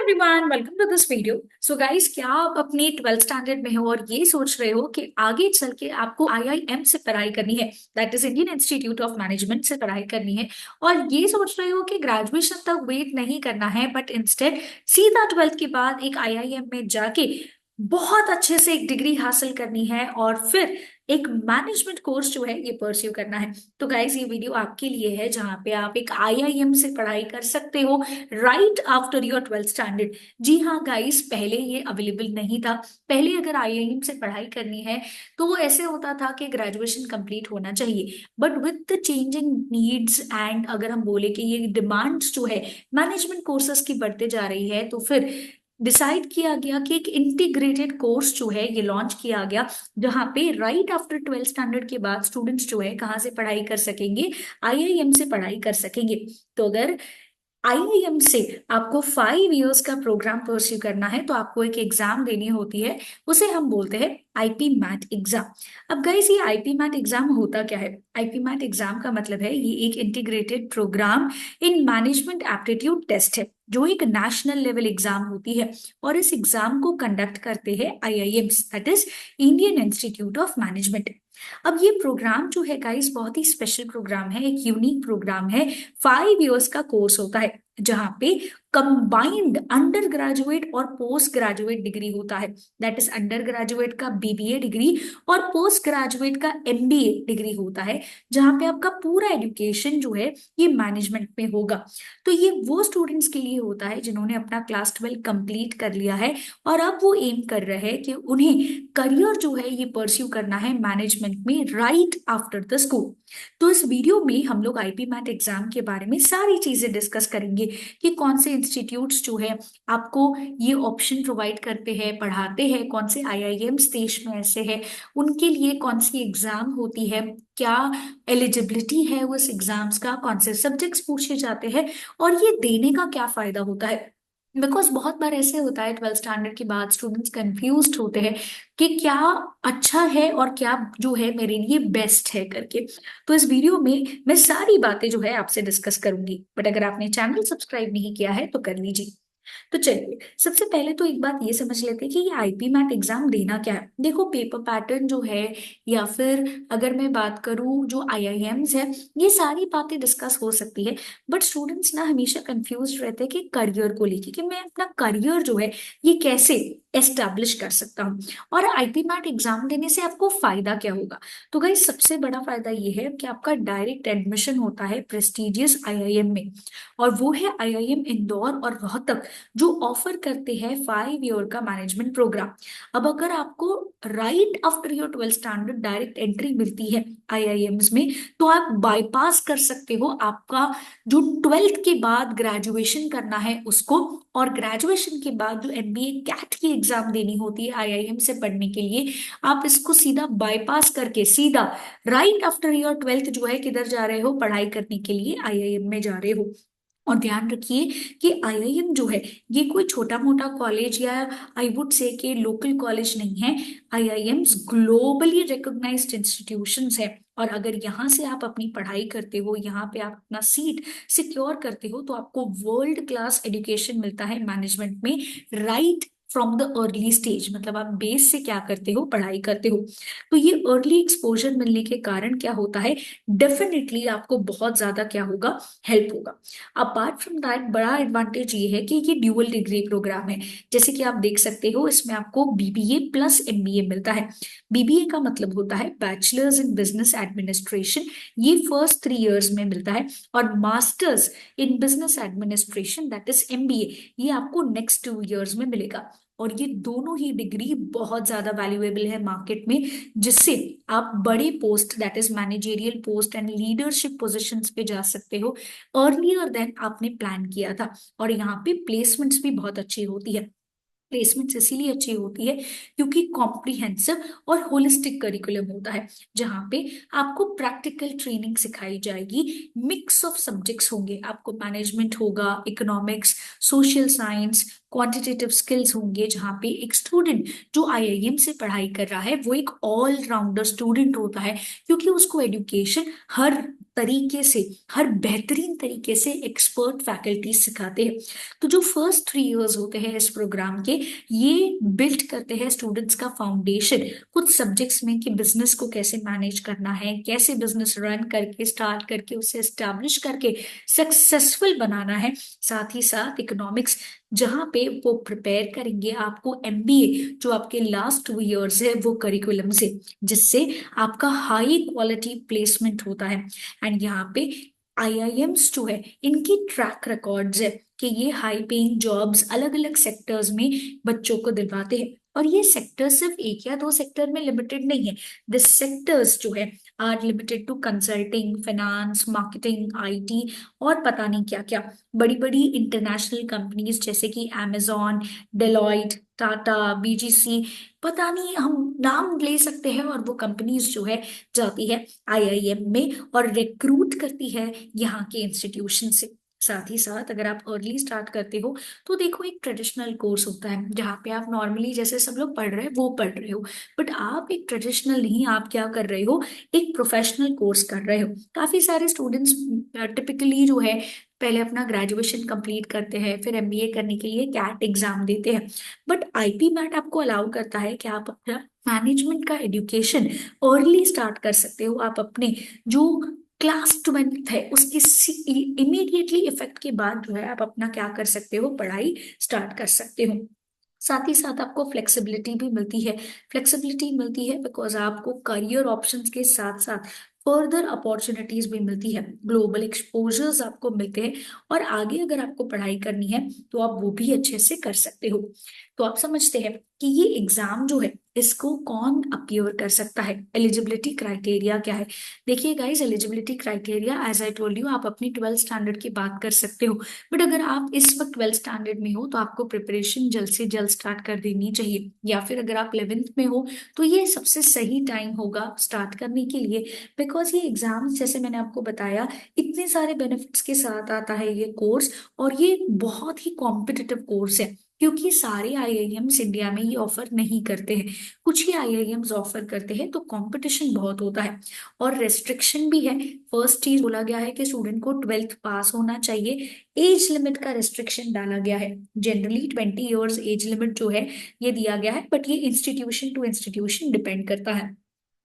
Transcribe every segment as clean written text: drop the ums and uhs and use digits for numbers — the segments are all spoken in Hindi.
Everyone, welcome to this video. So guys, क्या आप अपने 12th स्टैंडर्ड में हो और ये सोच रहे हो कि आगे चल के आपको आईआईएम से पढ़ाई करनी है, that is Indian institute of management से पढ़ाई करनी है, और ये सोच रहे हो कि ग्रेजुएशन तक वेट नहीं करना है बट इंस्टेड सीधा 12th के बाद एक आईआईएम में जाके बहुत अच्छे से एक डिग्री हासिल करनी है और फिर एक मैनेजमेंट कोर्स जो है ये परस्यू करना है। तो गाइस, ये वीडियो आपके लिए है जहां पे आप एक आईआईएम से पढ़ाई कर सकते हो right after your 12th standard. जी हाँ गाइस, पहले ये अवेलेबल नहीं था। पहले अगर आईआईएम से पढ़ाई करनी है तो वो ऐसे होता था कि ग्रेजुएशन कंप्लीट होना चाहिए, but with the changing needs and अगर हम बोले कि ये डिमांड्स जो है मैनेजमेंट कोर्सेज की बढ़ते जा रही है, तो फिर डिसाइड किया गया कि एक इंटीग्रेटेड कोर्स जो है ये लॉन्च किया गया, जहाँ पे राइट आफ्टर 12th स्टैंडर्ड के बाद स्टूडेंट्स जो है कहाँ से पढ़ाई कर सकेंगे, आईआईएम से पढ़ाई कर सकेंगे। तो अगर आईआईएम से आपको 5 इयर्स का प्रोग्राम परस्यू करना है तो आपको एक एग्जाम देनी होती है, उसे हम बोलते हैं आईपी मैट एग्जाम। अब गाइस, ये आईपी मैट एग्जाम होता क्या है? आईपी मैट एग्जाम का मतलब है ये एक integrated programme in management aptitude test है, जो एक नेशनल लेवल एग्जाम होती है, और इस एग्जाम को कंडक्ट करते हैं IIMs, that is Indian institute of management. अब ये प्रोग्राम जो है गाइस बहुत ही स्पेशल प्रोग्राम है, एक यूनिक प्रोग्राम है। 5 इयर्स का कोर्स होता है जहां पे कंबाइंड अंडर ग्रेजुएट और पोस्ट ग्रेजुएट डिग्री होता है, दैट इज अंडर ग्रेजुएट का बीबीए डिग्री और पोस्ट ग्रेजुएट का एमबीए डिग्री होता है, जहां पे आपका पूरा एजुकेशन जो है ये मैनेजमेंट में होगा। तो ये वो स्टूडेंट्स के लिए होता है जिन्होंने अपना क्लास 12 कंप्लीट कर लिया है और अब वो एम कर रहे हैं कि उन्हें करियर जो है ये परस्यू करना है मैनेजमेंट में राइट आफ्टर द स्कूल। तो इस वीडियो में हम लोग आईपी मैट एग्जाम के बारे में सारी चीजें डिस्कस करेंगे कि कौन से इंस्टीट्यूट्स जो है आपको ये ऑप्शन प्रोवाइड करते हैं, पढ़ाते हैं, कौन से आईआईएम्स देश में ऐसे हैं, उनके लिए कौन सी एग्जाम होती है, क्या एलिजिबिलिटी है उस एग्जाम्स का, कौन से सब्जेक्ट्स पूछे जाते हैं और ये देने का क्या फायदा होता है। बिकॉज बहुत बार ऐसे होता है 12th स्टैंडर्ड के बाद स्टूडेंट्स कंफ्यूज होते हैं कि क्या अच्छा है और क्या जो है मेरे लिए बेस्ट है करके। तो इस वीडियो में मैं सारी बातें जो है आपसे डिस्कस करूंगी, बट अगर आपने चैनल सब्सक्राइब नहीं किया है तो कर लीजिए। तो चलिए, सबसे पहले तो एक बात ये समझ लेते हैं कि ये आईपी मैट एग्जाम देना क्या है। देखो, पेपर पैटर्न जो है या फिर अगर मैं बात करूं जो आईआईएम्स है, ये सारी बातें डिस्कस हो सकती है, बट स्टूडेंट्स ना हमेशा कंफ्यूज रहते हैं कि करियर को लेके कि मैं अपना करियर जो है ये कैसे एस्टैब्लिश कर सकता हूँ और आईपी मैट एग्जाम देने से आपको फायदा क्या होगा। तो गाइस, सबसे बड़ा फायदा ये है कि आपका डायरेक्ट एडमिशन होता है प्रेस्टिजियस आईआईएम में, और वो है आईआईएम इंदौर और रोहतक, जो ऑफर करते हैं 5 ईयर का मैनेजमेंट प्रोग्राम। अब अगर आपको right after your 12th standard direct entry मिलती है आईआईएम्स में, तो आप बाईपास कर सकते हो आपका जो 12th के बाद ग्रेजुएशन करना है उसको, और ग्रेजुएशन के बाद जो एमबीए कैट की एग्जाम देनी होती है आईआईएम से पढ़ने के लिए, आप इसको सीधा बाईपास करके सीधा राइट आफ्टर योर 12th जो है किधर जा रहे हो, पढ़ाई करने के लिए आईआईएम में जा रहे हो। और ध्यान रखिए कि आईआईएम जो है ये कोई छोटा मोटा कॉलेज या आई वुड से कि लोकल कॉलेज नहीं है। आईआईएम्स ग्लोबली रिकॉग्नाइज्ड इंस्टीट्यूशंस है, और अगर यहाँ से आप अपनी पढ़ाई करते हो, यहाँ पे आप अपना सीट सिक्योर करते हो, तो आपको वर्ल्ड क्लास एजुकेशन मिलता है मैनेजमेंट में right from the early stage. मतलब आप बेस से क्या करते हो, पढ़ाई करते हो। तो ये अर्ली एक्सपोजर मिलने के कारण क्या होता है, डेफिनेटली आपको बहुत ज्यादा क्या होगा, हेल्प होगा। अपार्ट फ्रॉम दैट बड़ा एडवांटेज ये है कि ये ड्यूअल डिग्री प्रोग्राम है। जैसे कि आप देख सकते हो, इसमें आपको बीबीए प्लस एमबीए मिलता है। बीबीए का मतलब होता है बैचलर्स इन बिजनेस एडमिनिस्ट्रेशन, ये फर्स्ट 3 इयर्स में मिलता है, और masters in business administration that is MBA, ये आपको नेक्स्ट 2 इयर्स में मिलेगा। और ये दोनों ही डिग्री बहुत ज्यादा वैल्यूएबल है मार्केट में, जिससे आप बड़े post that is managerial post and leadership positions पे जा सकते हो अर्लियर देन आपने प्लान किया था। और यहाँ पे प्लेसमेंट्स भी बहुत अच्छी होती है। प्लेसमेंट्स इसीलिए अच्छी होती है क्योंकि कॉम्प्रिहेंसिव और होलिस्टिक करिकुलम होता है, जहाँ पे आपको प्रैक्टिकल ट्रेनिंग सिखाई जाएगी। मिक्स ऑफ सब्जेक्ट्स होंगे, आपको मैनेजमेंट होगा, economics, social science, quantitative skills होंगे, जहाँ पे एक स्टूडेंट जो आईआईएम से पढ़ाई कर रहा है वो एक ऑल राउंडर स्टूडेंट होता है, क्योंकि उसको एजुकेशन हर तरीके से, हर बेहतरीन तरीके से एक्सपर्ट फैकल्टी सिखाते हैं। तो जो फर्स्ट 3 इयर्स होते हैं इस प्रोग्राम के, ये बिल्ड करते हैं स्टूडेंट्स का फाउंडेशन कुछ सब्जेक्ट्स में, कि बिजनेस को कैसे मैनेज करना है, कैसे बिजनेस रन करके, स्टार्ट करके, उसे एस्टैब्लिश करके सक्सेसफुल बनाना है। साथ ही साथ इकोनॉमिक्स, जहाँ पे वो प्रिपेयर करेंगे आपको एमबीए, जो आपके लास्ट 2 इयर्स है वो करिकुलम से, जिससे आपका हाई क्वालिटी प्लेसमेंट होता है। एंड यहाँ पे आईआईएम्स जो है, इनकी ट्रैक रिकॉर्ड्स है कि ये हाई पेइंग जॉब्स अलग अलग सेक्टर्स में बच्चों को दिलवाते हैं। और ये सेक्टर सिर्फ 1 या 2 सेक्टर में लिमिटेड नहीं है। दिस सेक्टर्स जो है are limited to consulting, finance, marketing, IT, और पता नहीं क्या क्या। बड़ी बड़ी इंटरनेशनल कंपनीज जैसे कि amazon, डेलॉइट, टाटा, बीजीसी, पता नहीं हम नाम ले सकते हैं, और वो कंपनीज जो है जाती है आईआईएम में और रिक्रूट करती है यहाँ के इंस्टीट्यूशन से। साथ ही साथ अगर आप अर्ली स्टार्ट करते हो, तो देखो एक ट्रेडिशनल कोर्स होता है जहाँ पे आप नॉर्मली जैसे सब लोग पढ़ रहे हैं वो पढ़ रहे हो, बट आप एक ट्रेडिशनल नहीं, आप क्या कर रहे हो, एक प्रोफेशनल कोर्स कर रहे हो। काफी सारे स्टूडेंट्स टिपिकली जो है पहले अपना ग्रेजुएशन कंप्लीट करते हैं, फिर एमबीए करने के लिए कैट एग्जाम देते हैं। बट आईपी मैट आपको अलाउ करता है कि आप अपना मैनेजमेंट का एजुकेशन अर्ली स्टार्ट कर सकते हो। आप अपने जो क्लास 12th है उसके इमीडिएटली इफेक्ट के बाद जो है आप अपना क्या कर सकते हो, पढ़ाई स्टार्ट कर सकते हो। साथ ही साथ आपको फ्लेक्सिबिलिटी भी मिलती है। फ्लेक्सिबिलिटी मिलती है बिकॉज आपको करियर ऑप्शंस के साथ साथ फर्दर अपॉर्चुनिटीज भी मिलती है, ग्लोबल एक्सपोजर्स आपको मिलते हैं, और आगे अगर आपको पढ़ाई करनी है तो आप वो भी अच्छे से कर सकते हो। तो आप समझते हैं कि ये एग्जाम जो है इसको कौन अपियर कर सकता है, एलिजिबिलिटी क्राइटेरिया क्या है। देखिए guys, eligibility criteria as I told you, आप अपनी 12th स्टैंडर्ड की बात कर सकते हो। बट अगर आप इस वक्त 12th स्टैंडर्ड में हो तो आपको प्रिपरेशन जल्द से जल्द स्टार्ट कर देनी चाहिए, या फिर अगर आप 11th में हो तो ये सबसे सही टाइम होगा स्टार्ट करने के लिए। बिकॉज ये एग्जाम, जैसे मैंने आपको बताया, इतने सारे बेनिफिट्स के साथ आता है ये कोर्स, और ये बहुत ही कॉम्पिटिटिव कोर्स है, क्योंकि सारे आईआईएम्स इंडिया में ये ऑफर नहीं करते हैं। कुछ ही आईआईएम्स ऑफर करते हैं, तो कंपटीशन बहुत होता है और रेस्ट्रिक्शन भी है। फर्स्ट चीज बोला गया है कि स्टूडेंट को 12th पास होना चाहिए। एज लिमिट का रेस्ट्रिक्शन डाला गया है। जनरली 20 इयर्स एज लिमिट जो है ये दिया गया है, बट ये इंस्टीट्यूशन टू इंस्टीट्यूशन डिपेंड करता है।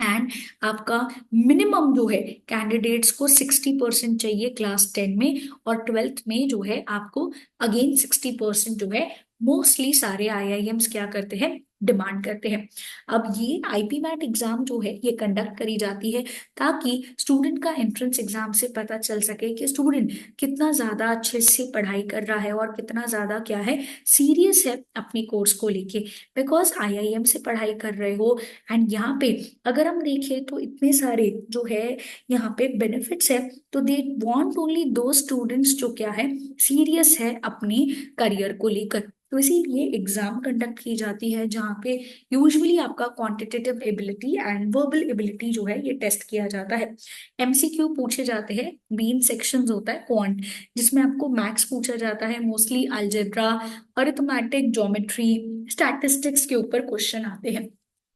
एंड आपका मिनिमम जो है, कैंडिडेट्स को 60% चाहिए क्लास 10 में, और 12th में जो है आपको अगेन 60% जो है मोस्टली सारे आईआईएम्स क्या करते हैं, डिमांड करते हैं। अब ये आईपी मैट एग्जाम जो है ये कंडक्ट करी जाती है ताकि स्टूडेंट का एंट्रेंस एग्जाम से पता चल सके कि स्टूडेंट कितना ज्यादा अच्छे से पढ़ाई कर रहा है और कितना ज्यादा क्या है, सीरियस है अपने कोर्स को लेके। बिकॉज आईआईएम से पढ़ाई कर रहे हो, एंड यहाँ पे अगर हम देखें तो इतने सारे जो है यहाँ पे बेनिफिट्स है, तो दे वांट ओनली दो स्टूडेंट्स जो क्या है, सीरियस है अपनी करियर को लेकर। तो इसीलिए एग्जाम कंडक्ट की जाती है जहाँ पे यूजुअली आपका quantitative ability and verbal ability जो है ये टेस्ट किया जाता है। एमसीक्यू पूछे जाते हैं, मेन सेक्शंस होता है क्वांट, जिसमें आपको मैथ्स पूछा जाता है, mostly algebra, arithmetic, geometry, statistics के ऊपर क्वेश्चन आते हैं।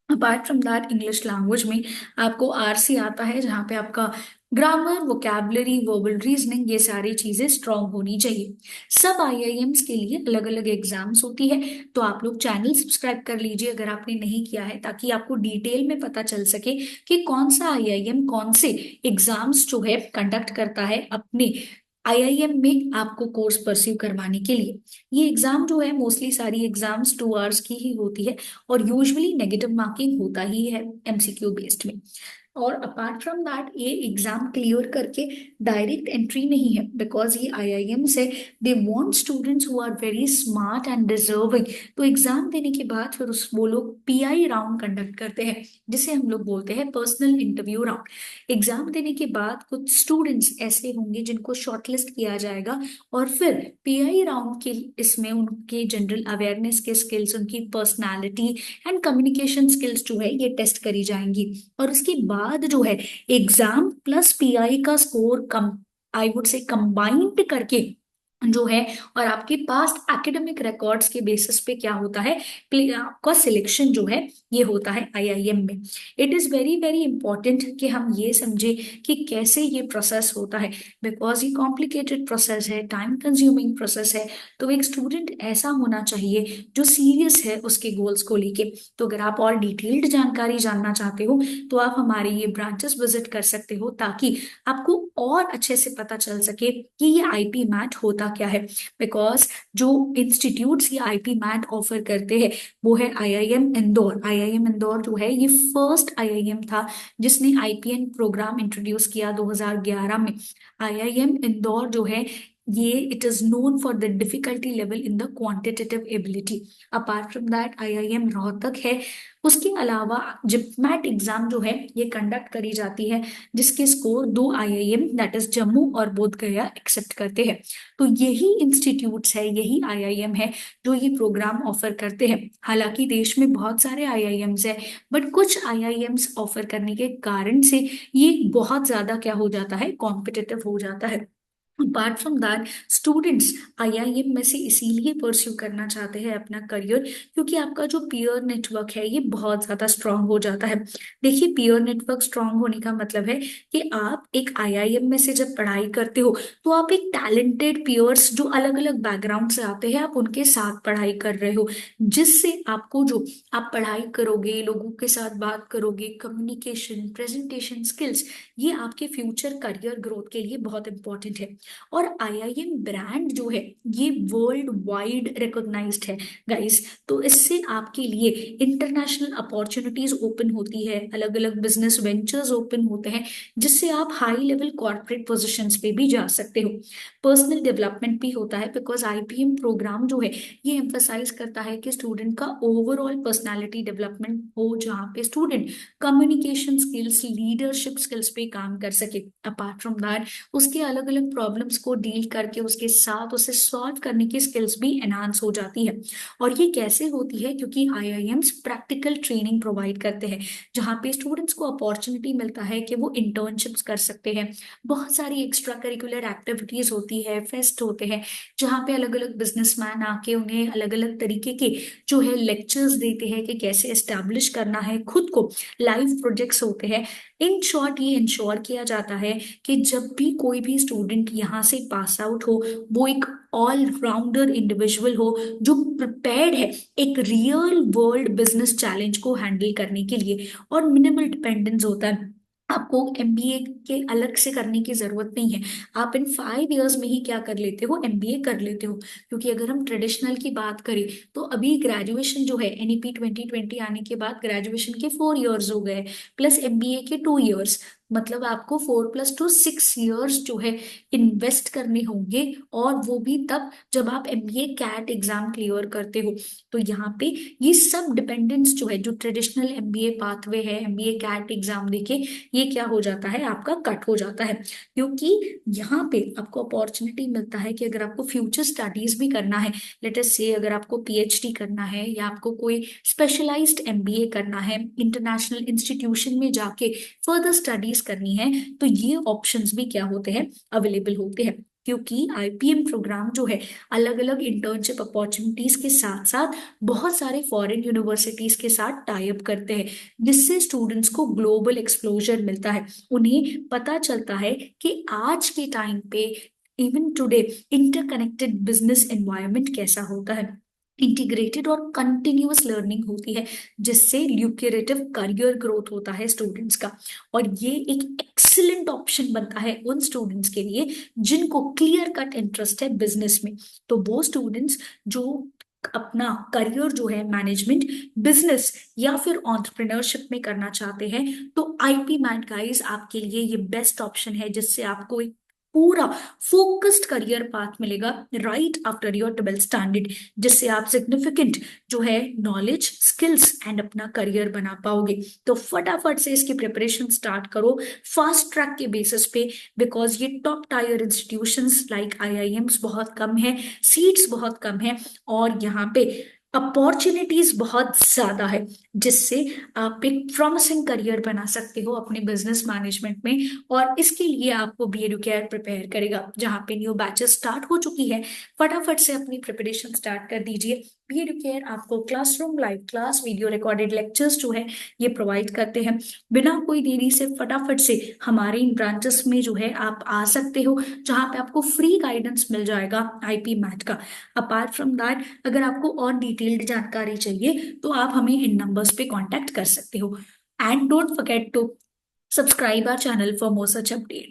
Apart from that English language में आपको आरसी आता है, जहाँ पे आपका ग्रामर, वोकैबलरी, वर्बल रीजनिंग, ये सारी चीजें स्ट्रांग होनी चाहिए। सब आईआईएम्स के लिए अलग अलग एग्जाम्स होती है, तो आप लोग चैनल सब्सक्राइब कर लीजिए अगर आपने नहीं किया है, ताकि आपको डिटेल में पता चल सके कि कौन सा आईआईएम कौन से एग्जाम्स जो है कंडक्ट करता है अपने आईआईएम में आपको कोर्स परस्यू करवाने के लिए। ये एग्जाम जो है मोस्टली सारी एग्जाम्स 2 आवर्स की ही होती है, और यूजुअली नेगेटिव मार्किंग होता ही है एमसीक्यू बेस्ड में। और अपार्ट फ्रॉम दैट ये एग्जाम क्लियर करके डायरेक्ट एंट्री नहीं है, बिकॉज ये आईआईएम से they want students who are very smart and deserving. तो एग्जाम देने के बाद फिर उस वो लोग पीआई राउंड कंडक्ट करते हैं, जिसे हम लोग बोलते हैं पर्सनल इंटरव्यू राउंड। एग्जाम देने के बाद कुछ स्टूडेंट्स ऐसे होंगे जिनको शॉर्टलिस्ट किया जाएगा, और फिर पीआई राउंड के इसमें उनके जनरल अवेयरनेस के स्किल्स, उनकी पर्सनालिटी एंड कम्युनिकेशन स्किल्स जो है ये टेस्ट करी जाएंगी। और उसके बाद जो है एग्जाम प्लस पीआई का score come, I would say combined करके जो है और आपके पास्ट एकेडमिक रिकॉर्ड्स के बेसिस पे क्या होता है, आपका सिलेक्शन जो है ये होता है आईआईएम में। It is very very important कि हम ये समझे कि कैसे ये प्रोसेस होता है, बिकॉज ये कॉम्प्लिकेटेड प्रोसेस है, टाइम कंज्यूमिंग प्रोसेस है। तो एक स्टूडेंट ऐसा होना चाहिए जो सीरियस है उसके गोल्स को लेके। तो अगर आप और डिटेल्ड जानकारी जानना चाहते हो तो आप हमारे ये ब्रांचेस विजिट कर सकते हो, ताकि आपको और अच्छे से पता चल सके कि ये आईपी मैट होता क्या है। बिकॉज जो इंस्टीट्यूट्स ये आईपी मैट ऑफर करते हैं वो है आईआईएम इंदौर। आईआईएम इंदौर जो है ये फर्स्ट आईआईएम था जिसने आईपीएन प्रोग्राम इंट्रोड्यूस किया 2011 में। आईआईएम इंदौर जो है ये it is known for the difficulty level in the quantitative ability. Apart from that IIM Rohtak है। उसके अलावा जिपमैट एग्जाम जो है ये कंडक्ट करी जाती है, जिसके स्कोर दो आईआईएम दैट इज जम्मू और बोध गया एक्सेप्ट करते हैं। तो यही इंस्टीट्यूट्स है, यही आईआईएम है जो ये प्रोग्राम ऑफर करते हैं। हालांकि देश में बहुत सारे आईआईएम्स है, बट कुछ आईआईएम्स ऑफर करने के कारण से ये बहुत ज्यादा क्या हो जाता है, कॉम्पिटिटिव हो जाता है। Apart from that students IIM में से इसीलिए परस्यू करना चाहते हैं अपना करियर, क्योंकि आपका जो पीयर नेटवर्क है ये बहुत ज्यादा स्ट्रांग हो जाता है। देखिए, पीयर नेटवर्क स्ट्रांग होने का मतलब है कि आप एक आईआईएम में से जब पढ़ाई करते हो तो आप एक टैलेंटेड पीयर्स जो अलग अलग बैकग्राउंड से आते हैं आप उनके साथ पढ़ाई कर रहे हो, जिससे आपको जो आप पढ़ाई करोगे, लोगों के साथ बात करोगे, कम्युनिकेशन, प्रेजेंटेशन स्किल्स, ये आपके फ्यूचर करियर ग्रोथ के लिए बहुत इंपॉर्टेंट है। और आईआईएम ब्रांड जो है ये वर्ल्ड वाइड रिकॉग्नाइज्ड है गाइस। तो इससे आपके लिए इंटरनेशनल अपॉर्चुनिटीज ओपन होती है, अलग अलग बिजनेस वेंचर्स ओपन होते हैं, जिससे आप हाई लेवल कॉर्पोरेट पोजीशंस पे भी जा सकते हो। पर्सनल डेवलपमेंट भी होता है, बिकॉज आईपीएम प्रोग्राम जो है ये एम्फसाइज करता है कि स्टूडेंट का ओवरऑल पर्सनालिटी डेवलपमेंट हो, जहाँ पे student communication skills, leadership skills पे काम कर सके। अपार्ट फ्रॉम दैट उसके अलग अलग प्रॉब्लम्स को डील करके उसके साथ उसे सॉल्व करने की स्किल्स भी एनहांस हो जाती है। और ये कैसे होती है, क्योंकि आईआईएम्स प्रैक्टिकल ट्रेनिंग प्रोवाइड करते हैं, जहाँ पे स्टूडेंट्स को अपॉर्चुनिटी मिलता है कि वो इंटर्नशिप्स कर सकते हैं। बहुत सारी एक्स्ट्रा करिकुलर एक्टिविटीज होती है, फेस्ट होते हैं, जहाँ पे अलग अलग बिजनेसमैन आके उन्हें अलग अलग तरीके के जो है लेक्चर्स देते हैं कि कैसे एस्टेब्लिश करना है खुद को। लाइव प्रोजेक्ट्स होते हैं। इन शॉर्ट ये इंश्योर किया जाता है कि जब भी कोई भी स्टूडेंट यहाँ से पास आउट हो वो एक ऑल राउंडर इंडिविजुअल हो, जो प्रिपेयर्ड है एक रियल वर्ल्ड बिजनेस चैलेंज को हैंडल करने के लिए। और मिनिमल डिपेंडेंस होता है। आपको एमबीए के अलग से करने की जरूरत नहीं है। आप इन 5 इयर्स में ही क्या कर लेते हो, एमबीए कर लेते हो। क्योंकि अगर हम ट्रेडिशनल की बात करें तो अभी ग्रेजुएशन जो है एनईपी 2020 आने के बाद ग्रेजुएशन के 4 इयर्स हो गए, प्लस एमबीए के 2 इयर्स। मतलब आपको 4 + 2 6 इयर्स जो है इन्वेस्ट करने होंगे, और वो भी तब जब आप एमबीए कैट एग्जाम क्लियर करते हो। तो यहाँ पे ये सब डिपेंडेंस जो है, जो ट्रेडिशनल एमबीए पाथवे है, एमबीए कैट एग्जाम देके ये क्या हो जाता है, आपका कट हो जाता है। क्योंकि यहाँ पे आपको अपॉर्चुनिटी मिलता है कि अगर आपको फ्यूचर स्टडीज भी करना है, लेट अस से अगर आपको पीएचडी करना है या आपको कोई स्पेशलाइज्ड एमबीए करना है, इंटरनेशनल इंस्टीट्यूशन में जाके फर्दर स्टडीज करनी है, तो ये ऑप्शंस भी क्या होते हैं, अवेलेबल होते हैं। क्योंकि आईपीएम प्रोग्राम जो है अलग अलग इंटर्नशिप अपॉर्चुनिटीज के साथ साथ बहुत सारे फॉरेन यूनिवर्सिटीज के साथ टाई अप करते हैं, जिससे स्टूडेंट्स को ग्लोबल एक्सप्लोजर मिलता है। उन्हें पता चलता है कि आज के टाइम पे, even today, interconnected business environment कैसा होता है। इंटीग्रेटेड और कंटिन्यूअस लर्निंग होती है, जिससे ल्यूक्रेटिव करियर ग्रोथ होता है स्टूडेंट्स का। और ये एक एक्सीलेंट ऑप्शन बनता है उन स्टूडेंट्स के लिए जिनको क्लियर कट इंटरेस्ट है बिजनेस में। तो वो स्टूडेंट्स जो अपना करियर जो है मैनेजमेंट, बिजनेस या फिर एंटरप्रेन्योरशिप में करना चाहते हैं, तो आईपी मैट गाइस आपके लिए ये बेस्ट ऑप्शन है, जिससे आपको एक पूरा फोकस्ड करियर पाथ मिलेगा right after your 12th standard, जिससे आप सिग्निफिकेंट जो है नॉलेज, स्किल्स एंड अपना करियर बना पाओगे। तो फटाफट से इसकी प्रिपरेशन स्टार्ट करो फास्ट ट्रैक के बेसिस पे, बिकॉज ये top tier institutions like IIMs बहुत कम है, सीट्स बहुत कम है, और यहाँ पे अपॉर्चुनिटीज बहुत ज्यादा है, जिससे आप एक प्रॉमिसिंग करियर बना सकते हो अपने बिजनेस मैनेजमेंट में। और इसके लिए आपको बी एडुकेयर प्रिपेयर करेगा, जहाँ पे न्यू बैचेस स्टार्ट हो चुकी है। फटाफट से अपनी प्रिपरेशन स्टार्ट कर दीजिए। बी एडुकेयर आपको classroom live class video recorded lectures जो है ये प्रोवाइड करते हैं। बिना कोई देरी से फटाफट से हमारे इन ब्रांचेस में जो है आप आ सकते हो, जहाँ पे आपको फ्री गाइडेंस मिल जाएगा आईपी मैथ का। अपार्ट फ्रॉम दैट, अगर आपको और डिटेल्ड जानकारी चाहिए तो आप हमें इन नंबर्स पे कांटेक्ट कर सकते हो। And don't forget to subscribe our channel for more such update.